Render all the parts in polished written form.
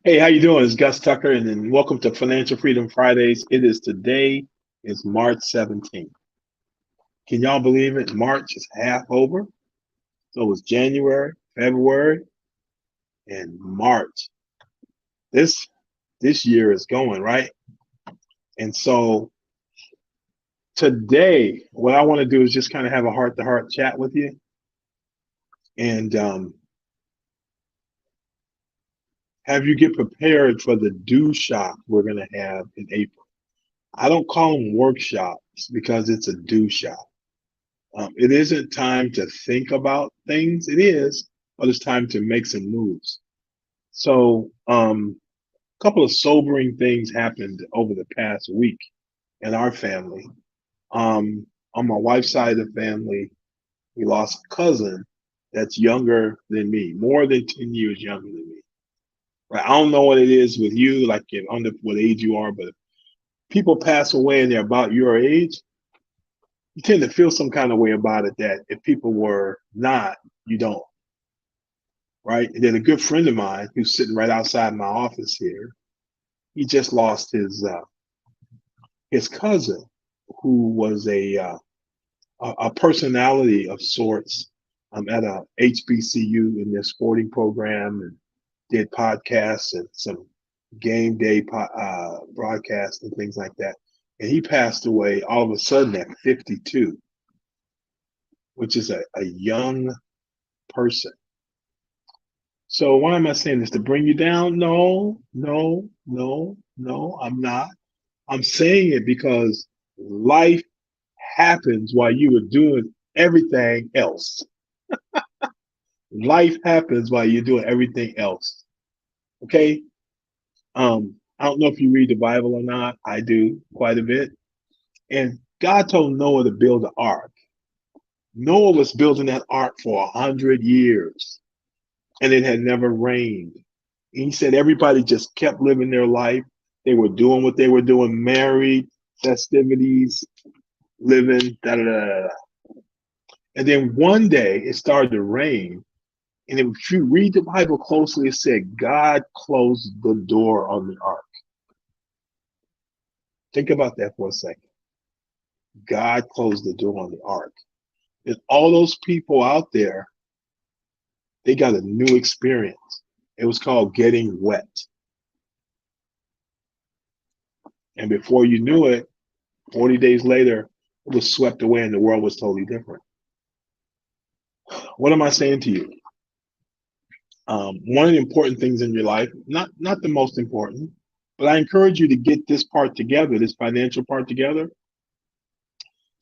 Hey, how you doing? It's Gus Tucker, and then welcome to Financial Freedom Fridays. Today is March 17th. Can y'all believe it? March is half over. So it's January, February, and March. This this year is going, right? And so today, what I want to do is just kind of have a heart-to-heart chat with you and have you get prepared for the do shop we're going to have in April. I don't call them workshops because it's a do shop. It isn't time to think about things. It is, but it's time to make some moves. So, a couple of sobering things happened over the past week in our family. On my wife's side of the family, we lost a cousin that's younger than me, more than 10 years younger than me. Right? I don't know what it is with you, like I don't know what age you are, but if people pass away and they're about your age, you tend to feel some kind of way about it that if people were not, you don't. Right? And then a good friend of mine who's sitting right outside my office here, he just lost his cousin, who was a personality of sorts at a HBCU in their sporting program and did podcasts and some game day broadcasts and things like that. And he passed away all of a sudden at 52, which is a young person. So why am I saying this? To bring you down? No, no, no, no, I'm not. I'm saying it because life happens while you are doing everything else. Life happens while you're doing everything else. Okay. I don't know if you read the Bible or not. I do quite a bit. And God told Noah to build an ark. Noah was building that ark for 100 years, and it had never rained. And he said everybody just kept living their life. They were doing what they were doing, married, festivities, living, da da da da. And then one day it started to rain. And if you read the Bible closely, it said God closed the door on the ark. Think about that for a second. God closed the door on the ark. And all those people out there, they got a new experience. It was called getting wet. And before you knew it, 40 days later, it was swept away and the world was totally different. What am I saying to you? One of the important things in your life, not the most important, but I encourage you to get this part together, this financial part together,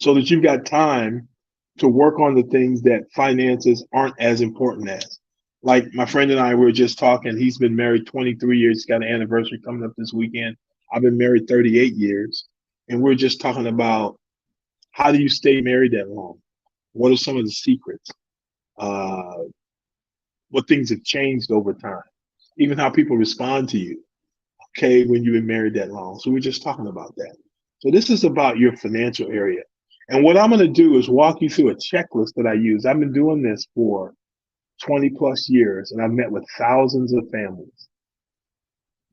so that you've got time to work on the things that finances aren't as important as. Like my friend and I were just talking. He's been married 23 years. He's got an anniversary coming up this weekend. I've been married 38 years. And we're just talking about how do you stay married that long? What are some of the secrets? Uh, what things have changed over time? Even how people respond to you, okay, when you've been married that long. So we're just talking about that. So this is about your financial area. And what I'm going to do is walk you through a checklist that I use. I've been doing this for 20 plus years, and I've met with thousands of families,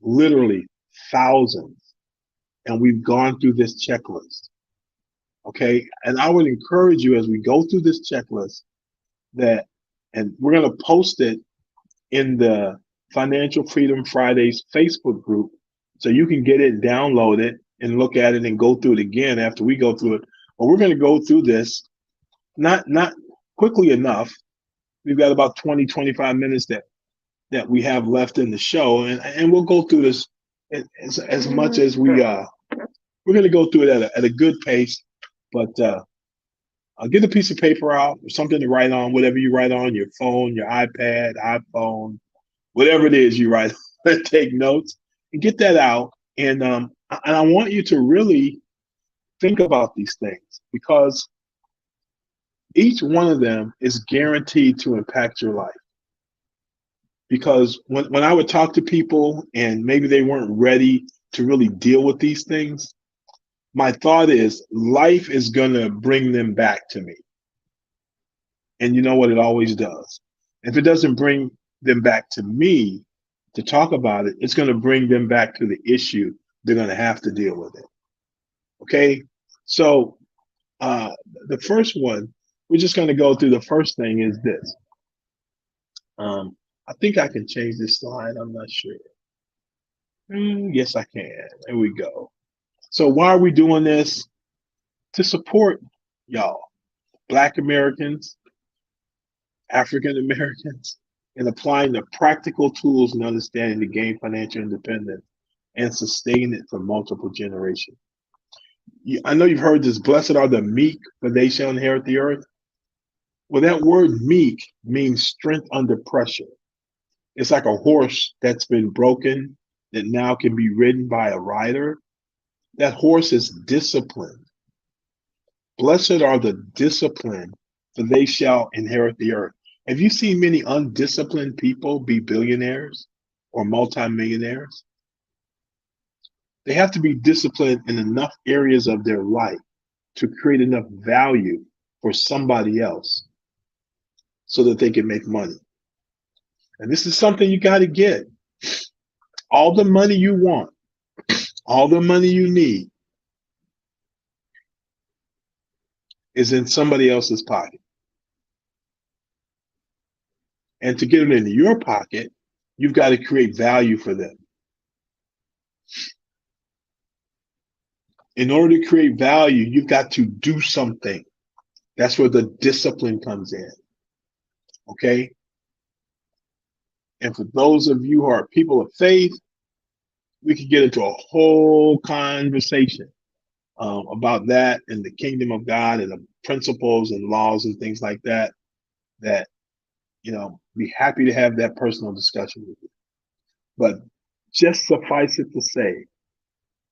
literally thousands. And we've gone through this checklist. Okay. And I would encourage you as we go through this checklist that, and we're going to post it in the Financial Freedom Fridays Facebook group so you can get it, download it, and look at it and go through it again after we go through it. But we're going to go through this not quickly enough. We've got about 20, 25 minutes that we have left in the show, and we'll go through this as much as we're going to go through it at a good pace. But I'll get a piece of paper out or something to write on, whatever you write on your phone, your iPad, iPhone, whatever it is you write, take notes and get that out. And I want you to really think about these things because each one of them is guaranteed to impact your life. Because when I would talk to people and maybe they weren't ready to really deal with these things, my thought is life is going to bring them back to me. And you know what? It always does. If it doesn't bring them back to me, to talk about it, it's going to bring them back to the issue. They're going to have to deal with it. Okay. So uh, the first one, we're just going to go through. The first thing is this. I think I can change this slide. I'm not sure. Yes, I can. There we go. So why are we doing this? To support y'all, Black Americans, African Americans, in applying the practical tools and understanding to gain financial independence and sustain it for multiple generations. I know you've heard this, blessed are the meek, for they shall inherit the earth. Well, that word meek means strength under pressure. It's like a horse that's been broken that now can be ridden by a rider. That horse is disciplined. Blessed are the disciplined, for they shall inherit the earth. Have you seen many undisciplined people be billionaires or multimillionaires? They have to be disciplined in enough areas of their life to create enough value for somebody else so that they can make money. And this is something you got to get. All the money you want, all the money you need is in somebody else's pocket. And to get it into your pocket, you've got to create value for them. In order to create value, you've got to do something. That's where the discipline comes in. Okay? And for those of you who are people of faith, we could get into a whole conversation about that and the kingdom of God and the principles and laws and things like that, that, be happy to have that personal discussion with you. But just suffice it to say,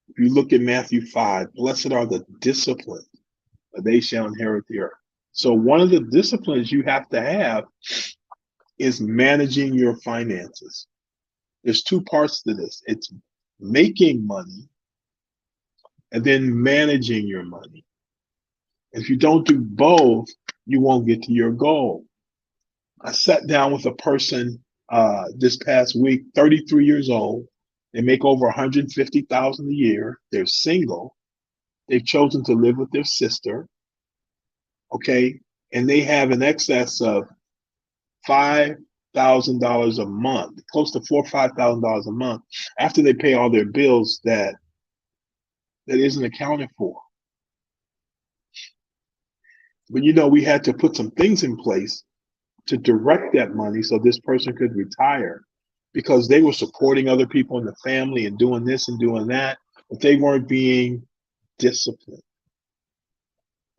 if you look at Matthew 5, blessed are the disciplined, for they shall inherit the earth. So one of the disciplines you have to have is managing your finances. There's two parts to this. It's making money and then managing your money. If you don't do both, you won't get to your goal. I sat down with a person this past week, 33 years old. They make over 150,000 a year. They're single. They've chosen to live with their sister. Okay, and they have an excess of $5,000 a month, close to $4,000 or $5,000 a month, after they pay all their bills that isn't accounted for. But we had to put some things in place to direct that money so this person could retire, because they were supporting other people in the family and doing this and doing that, but they weren't being disciplined.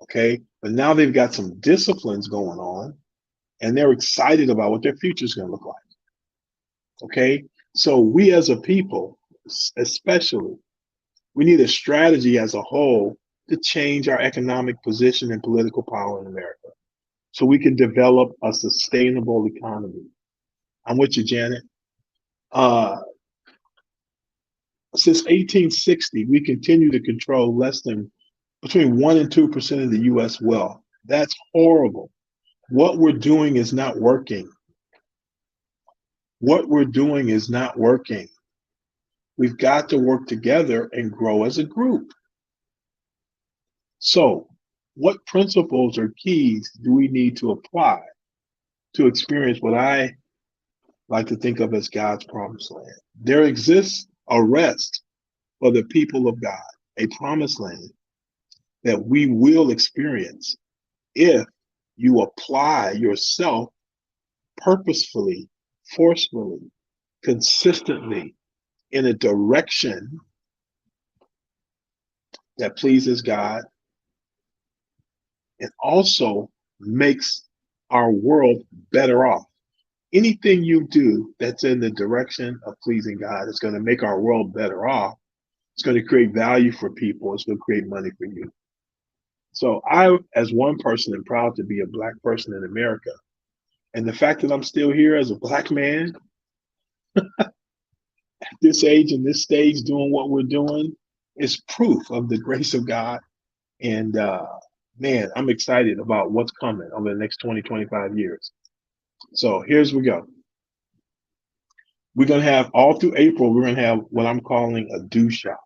Okay, but now they've got some disciplines going on and they're excited about what their future is going to look like. Okay, so we as a people, especially, we need a strategy as a whole to change our economic position and political power in America so we can develop a sustainable economy. I'm with you, Janet. Since 1860, we continue to control less than between 1% and 2% of the U.S. wealth. That's horrible. What we're doing is not working. What we're doing is not working. We've got to work together and grow as a group. So, what principles or keys do we need to apply to experience what I like to think of as God's promised land? There exists a rest for the people of God, a promised land that we will experience if you apply yourself purposefully, forcefully, consistently in a direction that pleases God and also makes our world better off. Anything you do that's in the direction of pleasing God is going to make our world better off. It's going to create value for people. It's going to create money for you. So I, as one person, am proud to be a Black person in America. And the fact that I'm still here as a Black man at this age and this stage doing what we're doing is proof of the grace of God. And man, I'm excited about what's coming over the next 20, 25 years. So here's we go. We're going to have all through April, we're going to have what I'm calling a do shop,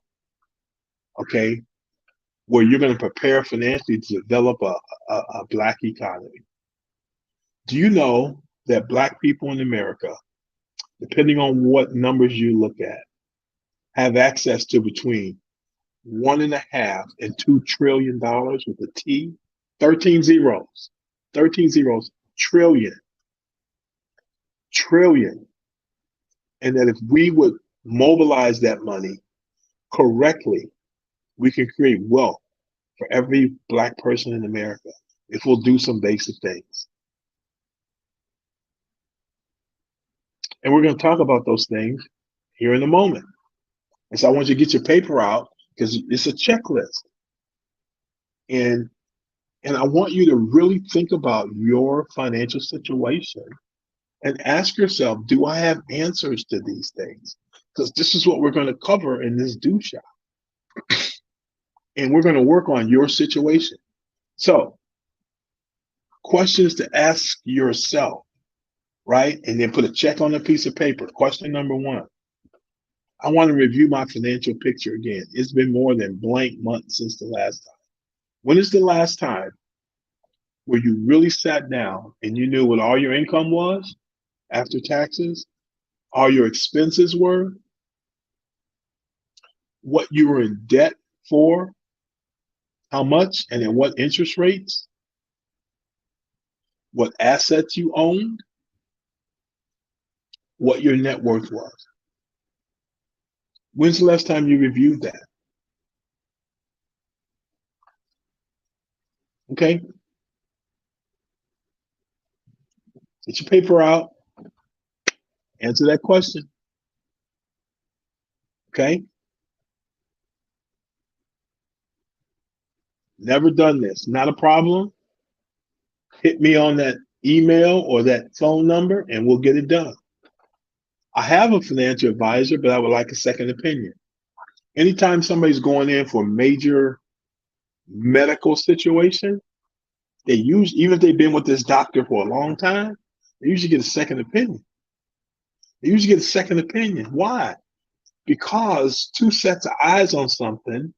okay? Where you're going to prepare financially to develop a Black economy. Do you know that Black people in America, depending on what numbers you look at, have access to between 1.5 and $2 trillion with a T, 13 zeros, 13 zeros, trillion. And that if we would mobilize that money correctly, we can create wealth for every Black person in America if we'll do some basic things. And we're going to talk about those things here in a moment. And so I want you to get your paper out because it's a checklist. And I want you to really think about your financial situation and ask yourself, do I have answers to these things? Because this is what we're going to cover in this do shop. And we're going to work on your situation. So, questions to ask yourself, right? And then put a check on a piece of paper. Question number 1. I want to review my financial picture again. It's been more than blank months since the last time. When is the last time where you really sat down and you knew what all your income was after taxes, all your expenses were, what you were in debt for, how much and at what interest rates, what assets you owned, what your net worth was? When's the last time you reviewed that? Okay? Get your paper out. Answer that question. Okay? Never done this. Not a problem. Hit me on that email or that phone number and we'll get it done. I have a financial advisor, but I would like a second opinion. Anytime somebody's going in for a major medical situation, they usually, even if they've been with this doctor for a long time, they usually get a second opinion. They usually get a second opinion. Why? Because two sets of eyes on something,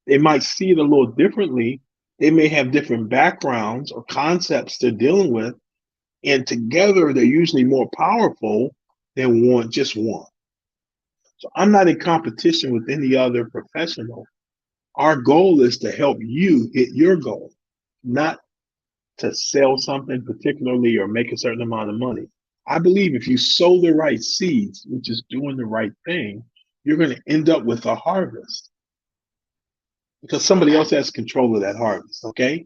they might see it a little differently. They may have different backgrounds or concepts they're dealing with, and together they're usually more powerful than just one. So I'm not in competition with any other professional. Our goal is to help you hit your goal, not to sell something particularly or make a certain amount of money. I believe if you sow the right seeds, which is doing the right thing, you're going to end up with a harvest because somebody else has control of that harvest. Okay.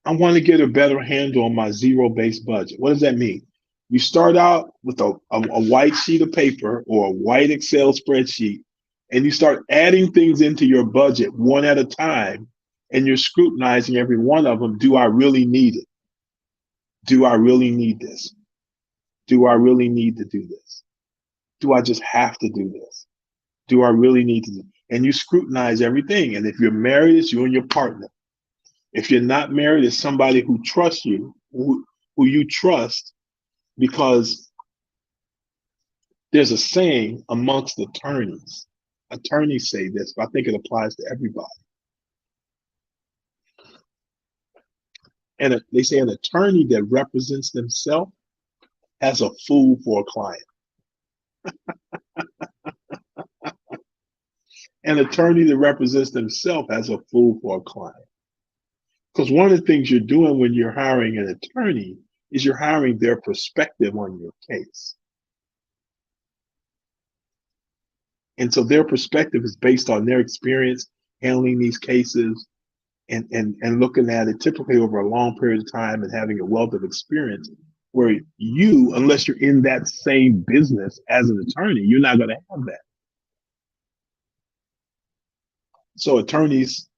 I want to get a better handle on my zero-based budget. What does that mean? You start out with a white sheet of paper or a white Excel spreadsheet, and you start adding things into your budget one at a time, and you're scrutinizing every one of them. Do I really need it? Do I really need this? Do I really need to do this? Do I just have to do this? Do I really need to do? And you scrutinize everything. And if you're married, it's you and your partner. If you're not married, it's somebody who trusts you, who you trust, because there's a saying amongst attorneys. Attorneys say this, but I think it applies to everybody. And they say an attorney that represents themselves has a fool for a client. An attorney that represents themselves has a fool for a client. Because one of the things you're doing when you're hiring an attorney is you're hiring their perspective on your case. And so their perspective is based on their experience handling these cases and looking at it typically over a long period of time and having a wealth of experience where you, unless you're in that same business as an attorney, you're not going to have that. So attorneys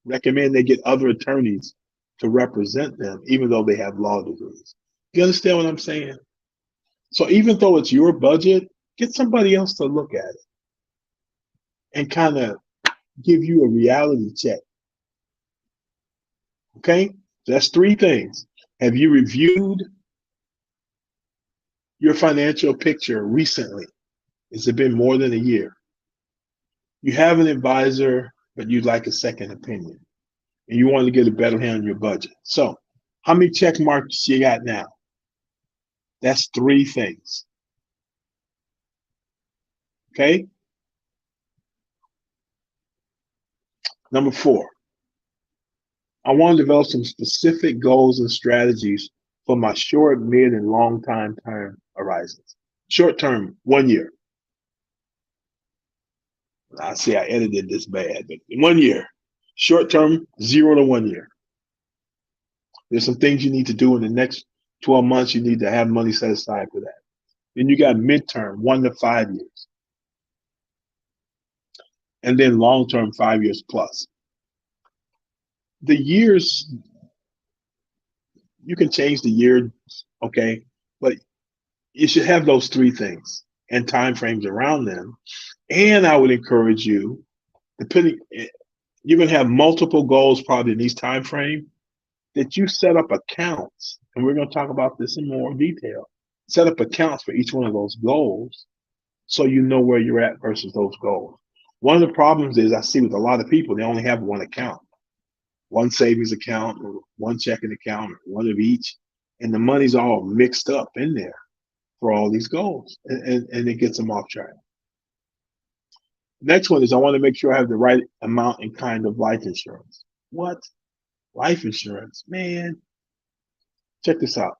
recommend they get other attorneys to represent them, even though they have law degrees. You understand what I'm saying? So even though it's your budget, get somebody else to look at it and kind of give you a reality check. Okay? That's 3 things. Have you reviewed Your financial picture recently. Has it been more than a year? You have an advisor, but you'd like a second opinion, and you want to get a better hand on your budget. So, how many check marks you got now? That's three things. Okay. Number four, I want to develop some specific goals and strategies for my short, mid, and long time horizons. Short term, 1 year. I see I edited this bad, but 1 year. Short term, 0 to 1 year. There's some things you need to do in the next 12 months. You need to have money set aside for that. Then you got midterm, 1 to 5 years. And then long term, 5 years plus. The years, you can change the year, okay? But you should have those three things and time frames around them. And I would encourage you, depending, you're going to have multiple goals probably in these time frames, that you set up accounts, and we're going to talk about this in more detail. Set up accounts for each one of those goals so you know where you're at versus those goals. One of the problems is I see with a lot of people, they only have one account, one savings account or one checking account, or one of each, and the money's all mixed up in there for all these goals, and it gets them off track. Next one is I want to make sure I have the right amount and kind of life insurance. What? Life insurance? Man, check this out.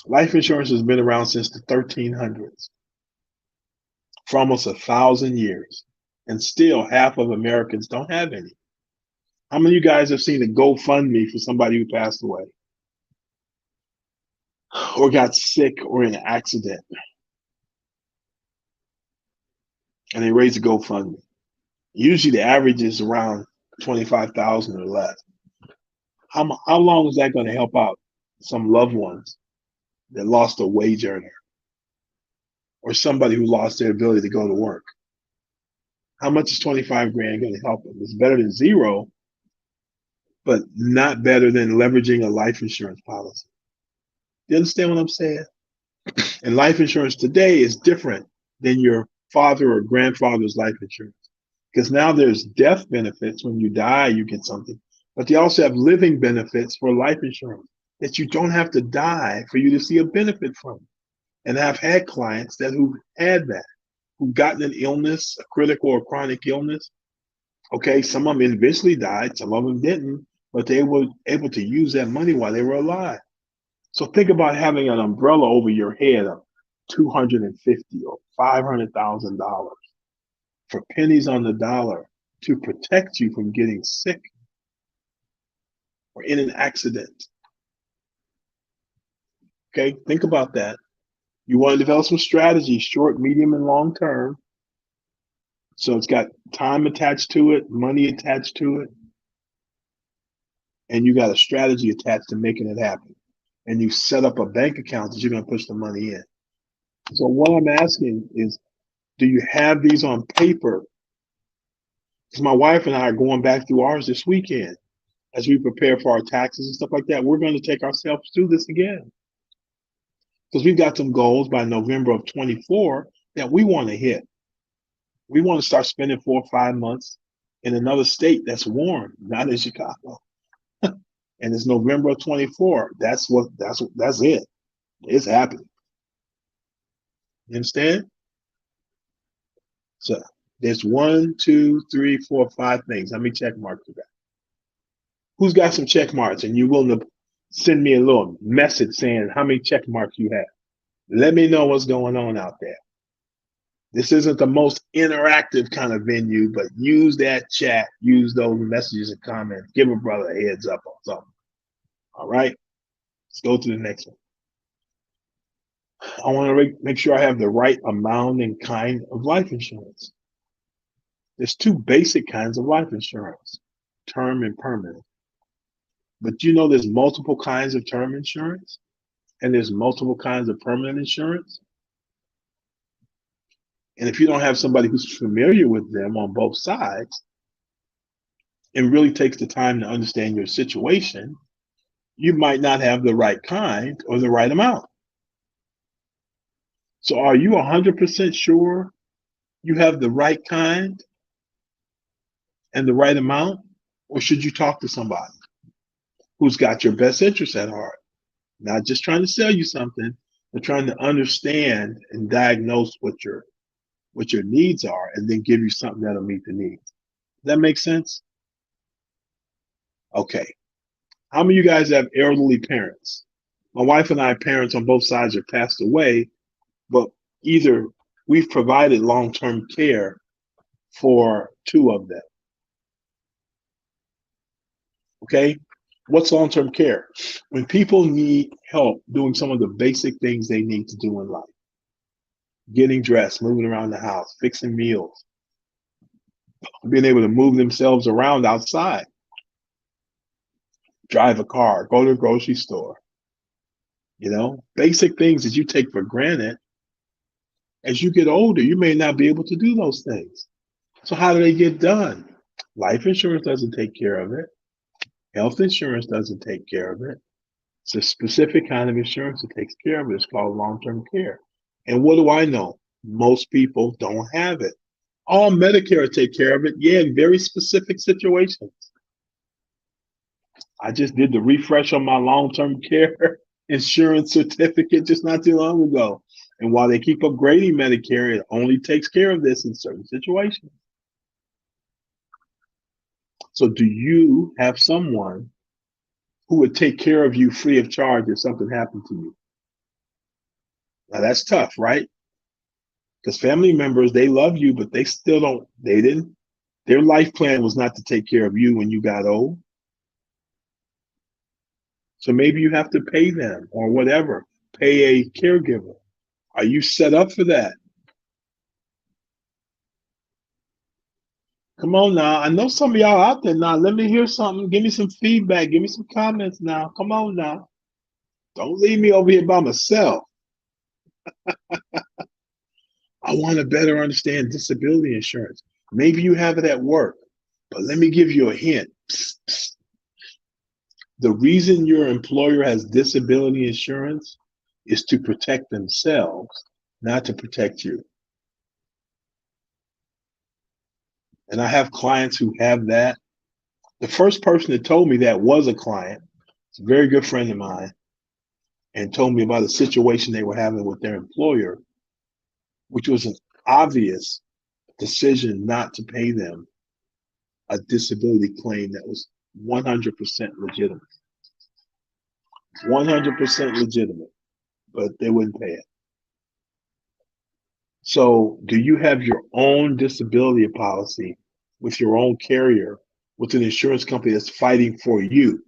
Life insurance has been around since the 1300s, for almost 1,000 years, and still half of Americans don't have any. How many of you guys have seen a GoFundMe for somebody who passed away or got sick or in an accident, and they raise a GoFundMe? Usually the average is around 25,000 or less. How long is that going to help out some loved ones that lost a wage earner or somebody who lost their ability to go to work? How much is 25 grand going to help them? It's better than zero, but not better than leveraging a life insurance policy. You understand what I'm saying? And life insurance today is different than your father or grandfather's life insurance, because now there's death benefits. When you die, you get something, but they also have living benefits for life insurance that you don't have to die for you to see a benefit from. And I've had clients who had that, who've gotten an illness, a critical or chronic illness. Okay, some of them eventually died, some of them didn't, but they were able to use that money while they were alive. So think about having an umbrella over your head of $250,000 or $500,000 for pennies on the dollar to protect you from getting sick or in an accident. Okay, think about that. You want to develop some strategies, short, medium, and long term. So it's got time attached to it, money attached to it, and you got a strategy attached to making it happen. And you set up a bank account that you're going to push the money in. So what I'm asking is, do you have these on paper? Because my wife and I are going back through ours this weekend as we prepare for our taxes and stuff like that. We're going to take ourselves through this again, because we've got some goals by November of 24 that we want to hit. We want to start spending 4 or 5 months in another state that's warm, not in Chicago. And it's November of 24. That's it. It's happening. You understand? So there's 1, 2, 3, 4, 5 things. How many check marks you got? Who's got some check marks? And you're willing to send me a little message saying how many check marks you have. Let me know what's going on out there. This isn't the most interactive kind of venue, but use that chat, use those messages and comments. Give a brother a heads up on something. All right, let's go to the next one. I want to make sure I have the right amount and kind of life insurance. There's 2 basic kinds of life insurance, term and permanent. But you know there's multiple kinds of term insurance and there's multiple kinds of permanent insurance. And if you don't have somebody who's familiar with them on both sides and really takes the time to understand your situation, you might not have the right kind or the right amount. So are you 100% sure you have the right kind and the right amount? Or should you talk to somebody who's got your best interest at heart? Not just trying to sell you something, but trying to understand and diagnose what your needs are and then give you something that'll meet the needs. Does that make sense? Okay. How many of you guys have elderly parents? My wife and I, parents on both sides, have passed away, but either we've provided long-term care for two of them. Okay. What's long-term care? When people need help doing some of the basic things they need to do in life, getting dressed, moving around the house, fixing meals, being able to move themselves around outside, drive a car, go to a grocery store, basic things that you take for granted. As you get older, you may not be able to do those things. So how do they get done? Life insurance doesn't take care of it. Health insurance doesn't take care of it. It's a specific kind of insurance that takes care of it. It's called long-term care. And what do I know? Most people don't have it. All Medicare take care of it, yeah, in very specific situations. I just did the refresh on my long-term care insurance certificate just not too long ago. And while they keep upgrading Medicare, it only takes care of this in certain situations. So do you have someone who would take care of you free of charge if something happened to you? Now that's tough, right? Because family members, they love you, but their life plan was not to take care of you when you got old. So maybe you have to pay them or whatever, pay a caregiver. Are you set up for that? Come on now. I know some of y'all out there now. Let me hear something. Give me some feedback. Give me some comments now. Come on now. Don't leave me over here by myself. I want to better understand disability insurance. Maybe you have it at work, but let me give you a hint. Psst, psst. The reason your employer has disability insurance is to protect themselves, not to protect you. And I have clients who have that. The first person that told me that was a client. It's a very good friend of mine, and told me about a situation they were having with their employer, which was an obvious decision not to pay them a disability claim that was 100% legitimate. 100% legitimate, but they wouldn't pay it. So do you have your own disability policy with your own carrier, with an insurance company that's fighting for you?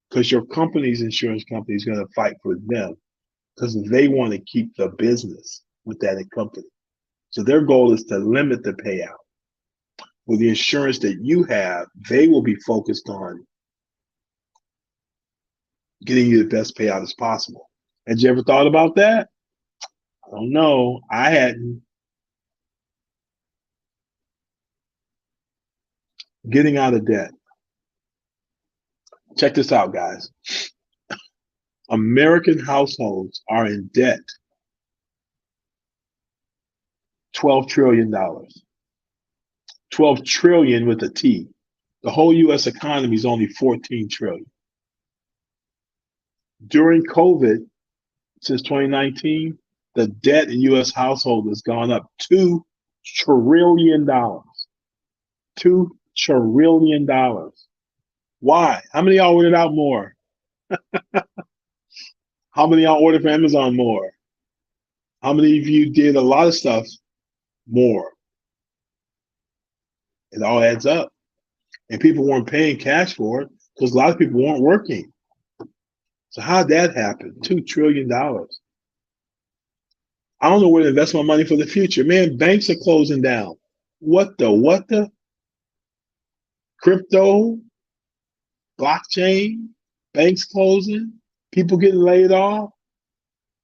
Because your company's insurance company is going to fight for them because they want to keep the business with that company. So their goal is to limit the payout. With the insurance that you have, they will be focused on getting you the best payout as possible. Had you ever thought about that? I don't know. I hadn't. Getting out of debt. Check this out, guys. American households are in debt $12 trillion. 12 trillion with a T. The whole US economy is only 14 trillion. During COVID, since 2019, the debt in US households has gone up $2 trillion. $2 trillion. Why? How many of y'all ordered out more? How many of y'all ordered from Amazon more? How many of you did a lot of stuff more? It all adds up. And people weren't paying cash for it because a lot of people weren't working. So how'd that happen? $2 trillion. I don't know where to invest my money for the future. Man, banks are closing down. What the? Crypto, blockchain, banks closing, people getting laid off.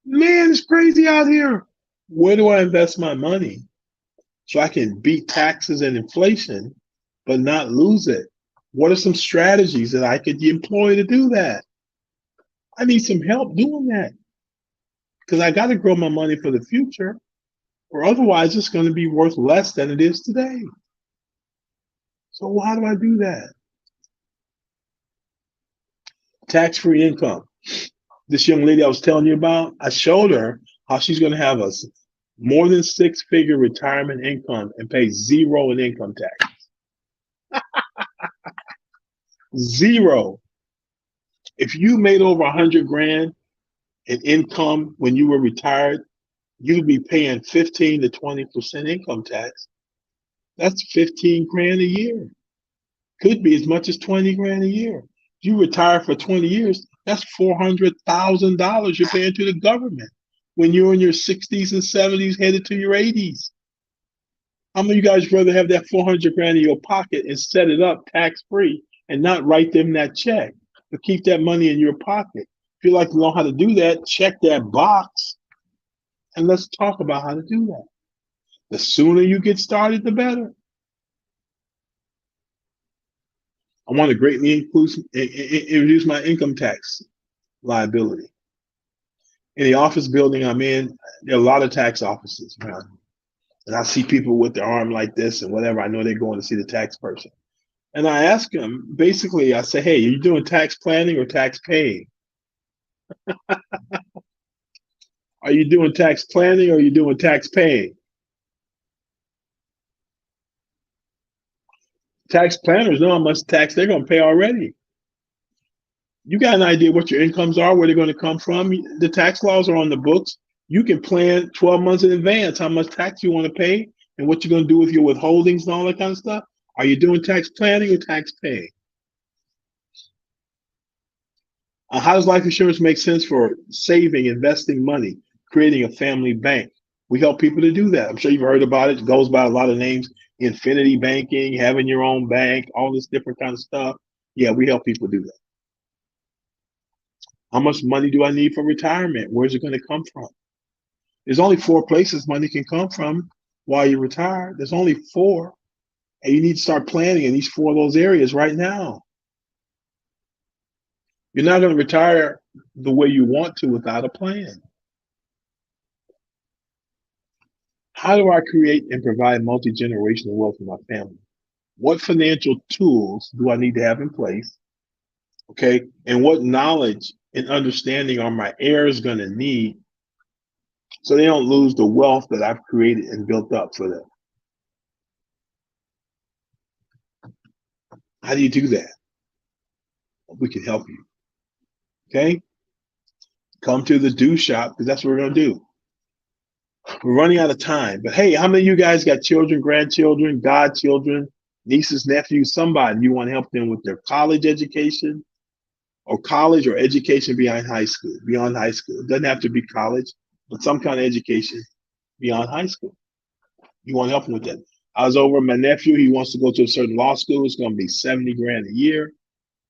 Man, it's crazy out here. Where do I invest my money so I can beat taxes and inflation, but not lose it? What are some strategies that I could employ to do that? I need some help doing that. because I got to grow my money for the future, or otherwise it's going to be worth less than it is today. So how do I do that? Tax-free income. This young lady I was telling you about, I showed her how she's going to have a more than six-figure retirement income and pay zero in income tax. Zero. If you made over 100 grand in income when you were retired, you'd be paying 15 to 20% income tax. That's 15 grand a year. Could be as much as 20 grand a year. If you retire for 20 years, that's $400,000 you're paying to the government when you're in your 60s and 70s, headed to your 80s. How many of you guys rather have that 400 grand in your pocket and set it up tax free and not write them that check, but keep that money in your pocket? If you like to know how to do that, check that box and let's talk about how to do that. The sooner you get started, the better. I want to greatly reduce my income tax liability. In the office building I'm in, there are a lot of tax offices around. And I see people with their arm like this and whatever. I know they're going to see the tax person. And I ask them, basically, I say, hey, are you doing tax planning or tax paying? Are you doing tax planning or are you doing tax paying? Tax planners know how much tax they're going to pay already. You got an idea what your incomes are, where they're going to come from. The tax laws are on the books. You can plan 12 months in advance how much tax you want to pay and what you're going to do with your withholdings and all that kind of stuff. Are you doing tax planning or tax paying? How does life insurance make sense for saving, investing money, creating a family bank? We help people to do that. I'm sure you've heard about it. It goes by a lot of names: infinity banking, having your own bank, all this different kind of stuff. Yeah, we help people do that. How much money do I need for retirement? Where's it going to come from? There's only four places money can come from while you retire. There's only four. And you need to start planning in each four of those areas right now. You're not going to retire the way you want to without a plan. How do I create and provide multi-generational wealth for my family? What financial tools do I need to have in place? Okay. And what knowledge and understanding are my heirs going to need so they don't lose the wealth that I've created and built up for them? How do you do that? We can help you. Okay. Come to the do shop because that's what we're going to do. We're running out of time. But hey, how many of you guys got children, grandchildren, godchildren, nieces, nephews, somebody you want to help them with their college education or college or education beyond high school? Beyond high school. It doesn't have to be college, but some kind of education beyond high school. You want to help them with that. I was over my nephew. He wants to go to a certain law school. It's going to be 70 grand a year.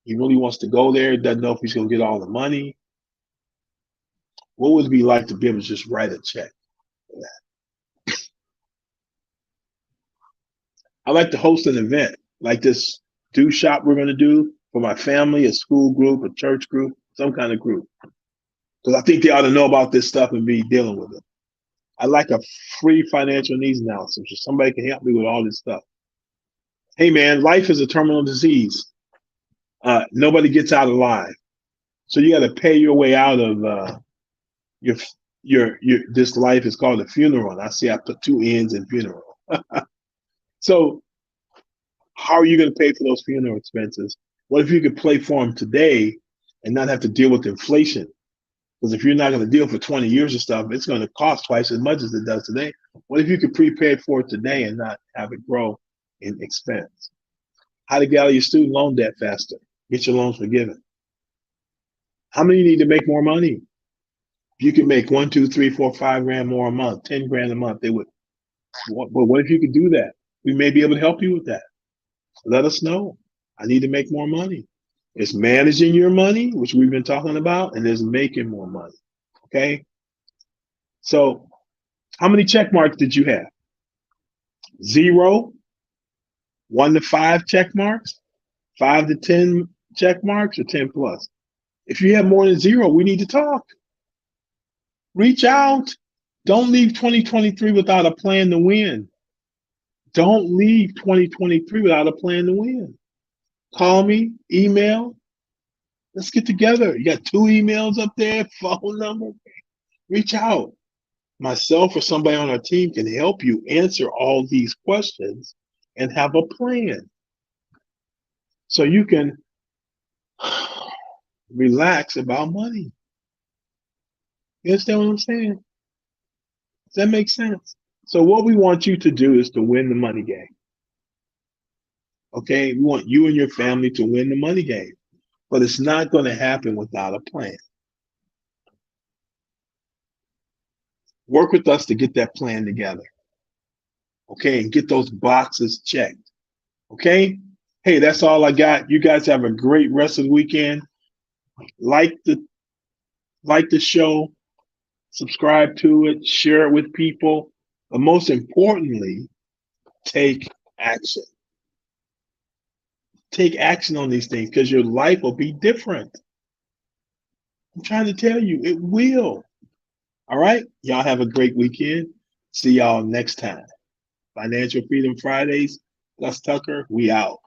He really wants to go there. Doesn't know if he's going to get all the money. What would it be like to be able to just write a check for that? I like to host an event like this do shop we're going to do for my family, a school group, a church group, some kind of group. Because I think they ought to know about this stuff and be dealing with it. I like a free financial needs analysis so somebody can help me with all this stuff. Hey man, life is a terminal disease. Nobody gets out alive. So you got to pay your way out of your this life. Is called a funeral. I see I put two N's in funeral. So how are you going to pay for those funeral expenses? What if you could play for them today and not have to deal with inflation? Because if you're not going to deal for 20 years of stuff, it's going to cost twice as much as it does today. What if you could prepare for it today and not have it grow in expense? How to get out of your student loan debt faster? Get your loans forgiven. How many need to make more money? If you could make 1, 2, 3, 4, 5 grand more a month, 10 grand a month, they would. But what if you could do that? We may be able to help you with that. Let us know. I need to make more money. It's managing your money, which we've been talking about, and there's making more money. Okay. So how many check marks did you have? 0, 1 to 5 check marks, 5 to 10 check marks, or 10 plus? If you have more than 0, we need to talk. Reach out. Don't leave 2023 without a plan to win. Don't leave 2023 without a plan to win. Call me, email. Let's get together. You got 2 emails up there, phone number. Reach out. Myself or somebody on our team can help you answer all these questions and have a plan so you can relax about money. You understand what I'm saying? Does that make sense? So what we want you to do is to win the money game. Okay? We want you and your family to win the money game. But it's not going to happen without a plan. Work with us to get that plan together. Okay? And get those boxes checked. Okay? Hey, that's all I got. You guys have a great rest of the weekend. Like the show, subscribe to it, share it with people, but most importantly, take action. Take action on these things because your life will be different. I'm trying to tell you, it will. All right? Y'all have a great weekend. See y'all next time. Financial Freedom Fridays. Gus Tucker, we out.